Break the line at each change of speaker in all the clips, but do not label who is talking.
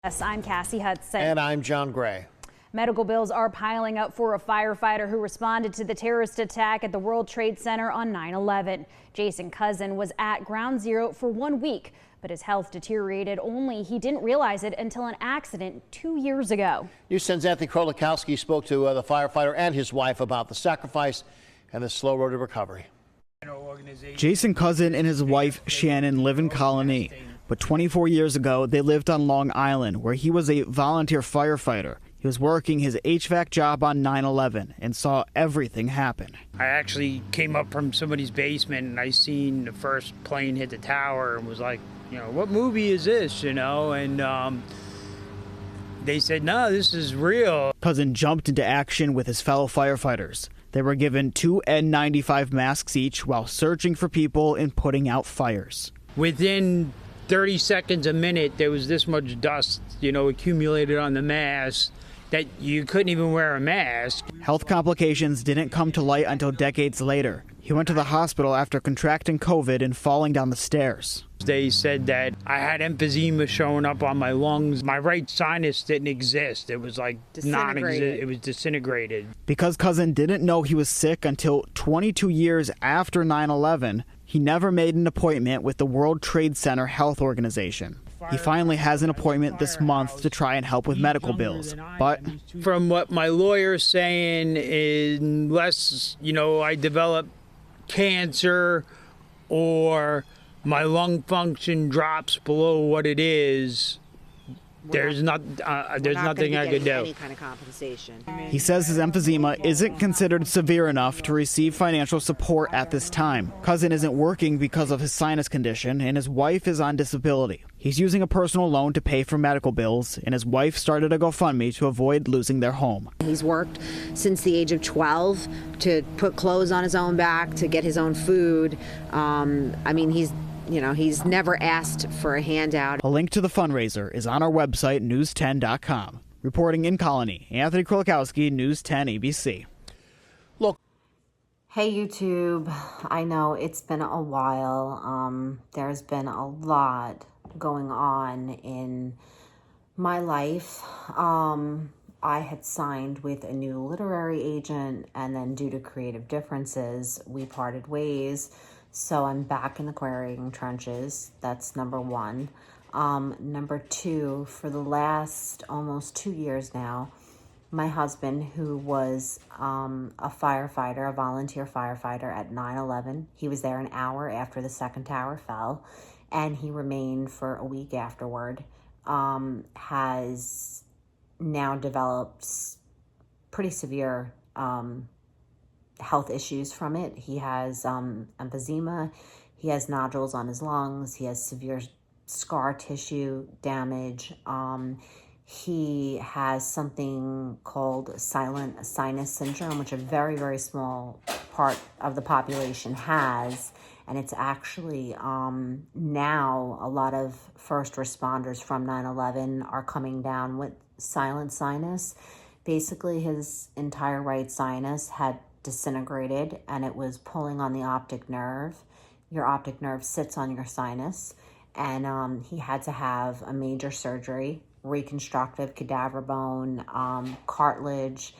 Yes, I'm Cassie Hudson.
And I'm John Gray.
Medical bills are piling up for a firefighter who responded to the terrorist attack at the World Trade Center on 9/11. Jason Cousin was at Ground Zero for 1 week, but his health deteriorated, only he didn't realize it until an accident 2 years ago.
News 10's Anthony Krolikowski spoke to the firefighter and his wife about the sacrifice and the slow road to recovery.
Jason Cousin and his wife Shannon live in Colony, but 24 years ago they lived on Long Island, where he was a volunteer firefighter. He was working his HVAC job on 9/11 and saw everything happen.
I actually came up from somebody's basement and I seen the first plane hit the tower and was like, what movie is this, And they said, no, this is real.
Cousin jumped into action with his fellow firefighters. They were given 2 N95 masks each while searching for people and putting out fires.
Within 30 seconds, a minute, there was this much dust, accumulated on the mask that you couldn't even wear a mask.
Health complications didn't come to light until decades later. He went to the hospital after contracting COVID and falling down the stairs.
They said that I had emphysema showing up on my lungs. My right sinus didn't exist. It was like non-existent. It was disintegrated.
Because Cousin didn't know he was sick until 22 years after 9/11, he never made an appointment with the World Trade Center Health Organization. He finally has an appointment this month to try and help with medical bills. But
from what my lawyer's saying, unless, I develop cancer or my lung function drops below what it is, there's nothing I could do.
Any kind of compensation.
He says his emphysema isn't considered severe enough to receive financial support at this time. Cousin isn't working because of his sinus condition, and his wife is on disability. He's using a personal loan to pay for medical bills, and his wife started a GoFundMe to avoid losing their home.
He's worked since the age of 12 to put clothes on his own back, to get his own food. He's never asked for a handout.
A link to the fundraiser is on our website, news10.com. Reporting in Colony, Anthony Krolikowski, News 10 ABC.
Look.
Hey YouTube, I know it's been a while. There's been a lot going on in my life. I had signed with a new literary agent, and then due to creative differences, we parted ways. So I'm back in the querying trenches. That's number one. Number two, for the last almost 2 years now, my husband, who was a firefighter, a volunteer firefighter at 9/11, he was there an hour after the second tower fell, and he remained for a week afterward, has now developed pretty severe health issues from it. He has emphysema, he has nodules on his lungs, he has severe scar tissue damage. He has something called silent sinus syndrome, which a very, very small part of the population has. And it's actually now a lot of first responders from 9/11 are coming down with silent sinus. Basically, his entire right sinus had disintegrated and it was pulling on the optic nerve. Your optic nerve sits on your sinus, and he had to have a major surgery, reconstructive cadaver bone, cartilage,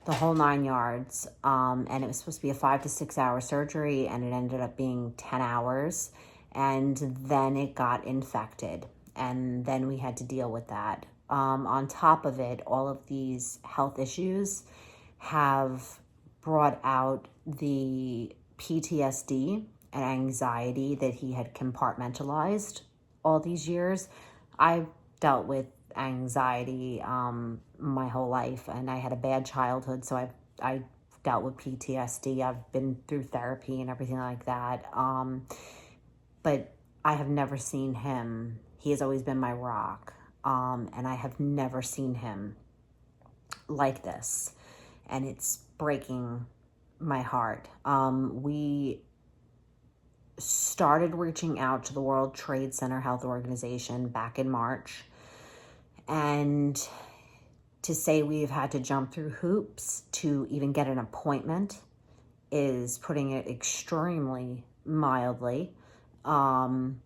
the whole 9 yards. And it was supposed to be a 5 to 6 hour surgery, and it ended up being 10 hours. And then it got infected, and then we had to deal with that. On top of it, all of these health issues have brought out the PTSD and anxiety that he had compartmentalized all these years. I've dealt with anxiety my whole life, and I had a bad childhood, so I dealt with PTSD. I've been through therapy and everything like that. But I have never seen him. He has always been my rock, and I have never seen him like this, and it's breaking my heart. We started reaching out to the World Trade Center Health Organization back in March, and to say we've had to jump through hoops to even get an appointment is putting it extremely mildly. And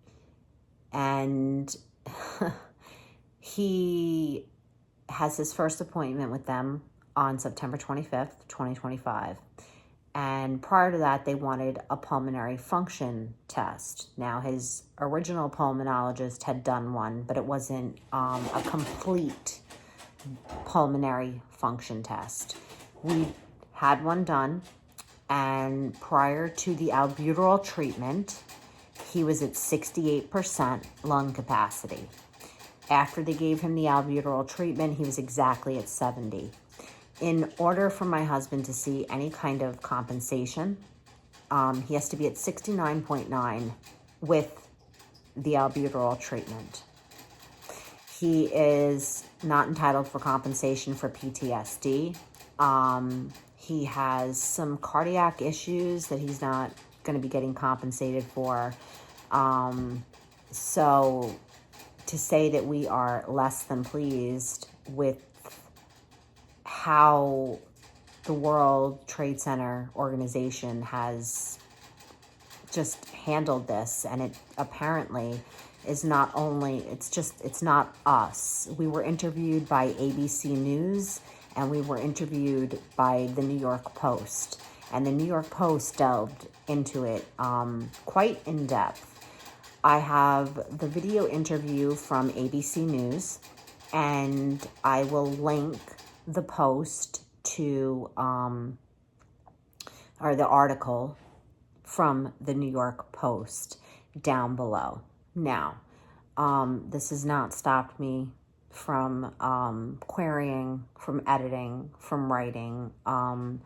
He has his first appointment with them on September 25th, 2025. And prior to that, they wanted a pulmonary function test. Now, his original pulmonologist had done one, but it wasn't a complete pulmonary function test. We had one done, and prior to the albuterol treatment, he was at 68% lung capacity. After they gave him the albuterol treatment, he was exactly at 70. In order for my husband to see any kind of compensation, he has to be at 69.9 with the albuterol treatment. He is not entitled for compensation for PTSD. He has some cardiac issues that he's not going to be getting compensated for. So to say that we are less than pleased with how the World Trade Center organization has just handled this, and it apparently is not only, it's not us. We were interviewed by ABC News, and we were interviewed by the New York Post, and the New York Post delved into it quite in depth. I have the video interview from ABC News, and I will link the post to, or the article from the New York Post down below. Now, this has not stopped me from querying, from editing, from writing. I'm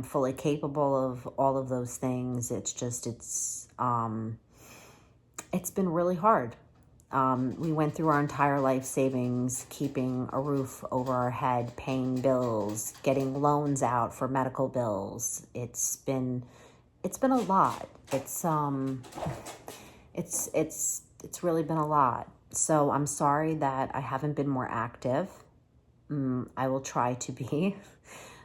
fully capable of all of those things. It's just, it's been really hard. We went through our entire life savings, keeping a roof over our head, paying bills, getting loans out for medical bills. It's been a lot. It's really been a lot. So I'm sorry that I haven't been more active. I will try to be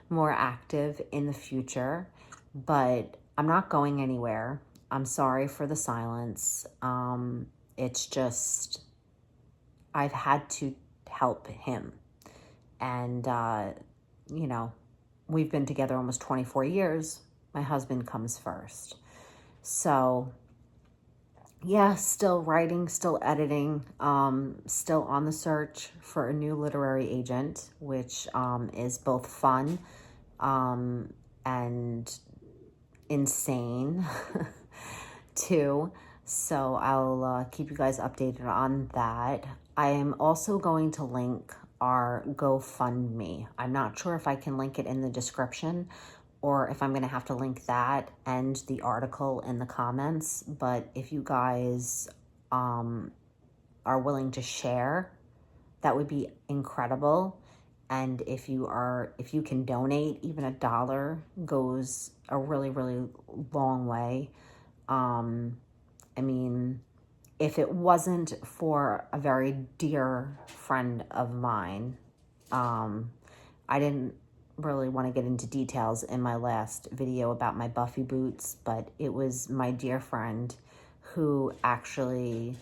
more active in the future, but I'm not going anywhere. I'm sorry for the silence. It's just, I've had to help him. And, you know, we've been together almost 24 years. My husband comes first. So, yeah, still writing, still editing, still on the search for a new literary agent, which is both fun and insane too. So I'll keep you guys updated on that. I am also going to link our GoFundMe. I'm not sure if I can link it in the description or if I'm going to have to link that and the article in the comments. But if you guys are willing to share, that would be incredible. And if you can donate, even $1 goes a really, really long way. I mean, if it wasn't for a very dear friend of mine, I didn't really want to get into details in my last video about my Buffy boots, but it was my dear friend who actually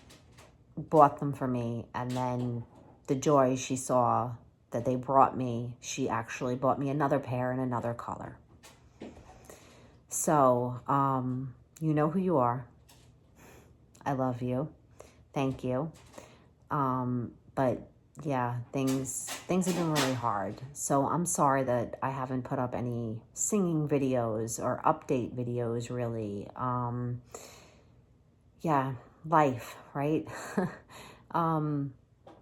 bought them for me, and then the joy she saw that they brought me, she actually bought me another pair in another color. So, you know who you are. I love you. Thank you. But yeah, things have been really hard. So I'm sorry that I haven't put up any singing videos or update videos really. Yeah, life, right?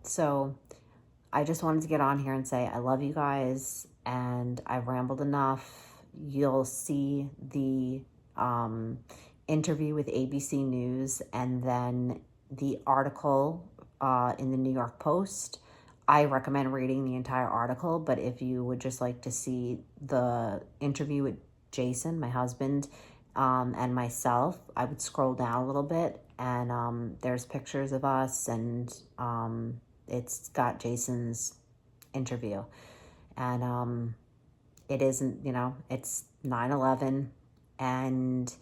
So I just wanted to get on here and say I love you guys, and I've rambled enough. You'll see the interview with ABC News and then the article in the New York Post. I recommend reading the entire article, but if you would just like to see the interview with Jason, my husband, and myself, I would scroll down a little bit, and there's pictures of us, and it's got Jason's interview. And it isn't, you know, it's 9/11, and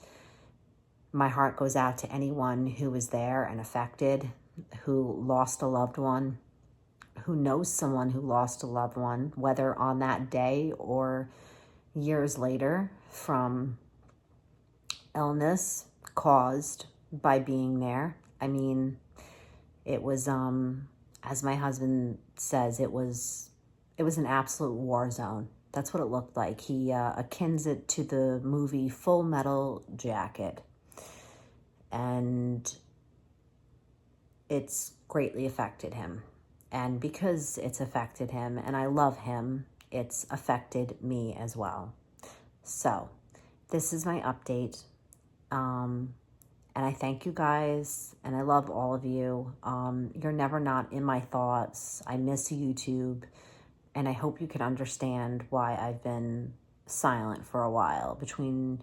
my heart goes out to anyone who was there and affected, who lost a loved one. who knows someone who lost a loved one, whether on that day or years later from illness caused by being there. I mean, it was, as my husband says, it was an absolute war zone. That's what it looked like. He akins it to the movie Full Metal Jacket. And it's greatly affected him. And because it's affected him, and I love him, it's affected me as well. So, this is my update. And I thank you guys, and I love all of you. You're never not in my thoughts. I miss YouTube, and I hope you can understand why I've been silent for a while between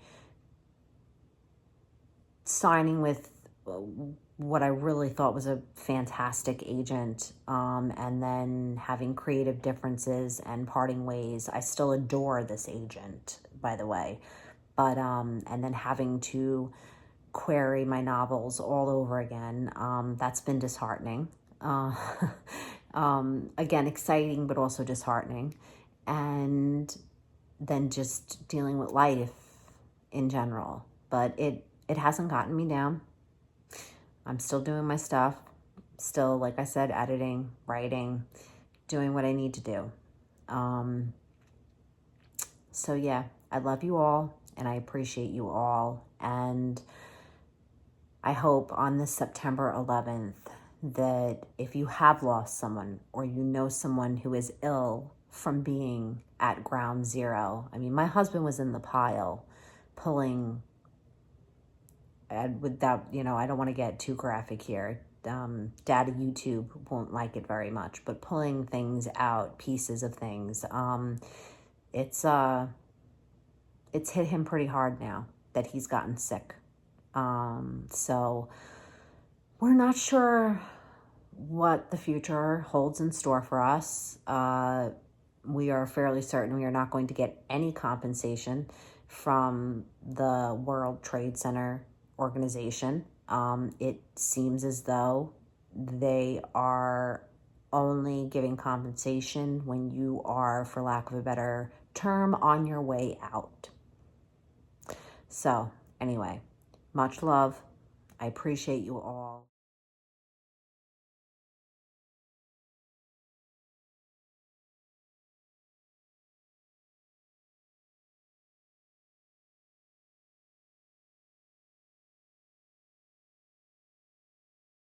signing with what I really thought was a fantastic agent, and then having creative differences and parting ways. I still adore this agent, by the way, but and then having to query my novels all over again. That's been disheartening. Again, exciting, but also disheartening. And then just dealing with life in general. But it hasn't gotten me down. I'm still doing my stuff. Still, like I said, editing, writing, doing what I need to do. So yeah, I love you all, and I appreciate you all. And I hope on this September 11th that if you have lost someone or you know someone who is ill from being at ground zero. I mean, my husband was in the pile pulling, without, I don't want to get too graphic here. Daddy YouTube won't like it very much, but pulling things out, pieces of things. It's hit him pretty hard now that he's gotten sick. So we're not sure what the future holds in store for us. We are fairly certain we are not going to get any compensation from the World Trade Center organization. It seems as though they are only giving compensation when you are, for lack of a better term, on your way out. So anyway, much love. I appreciate you all.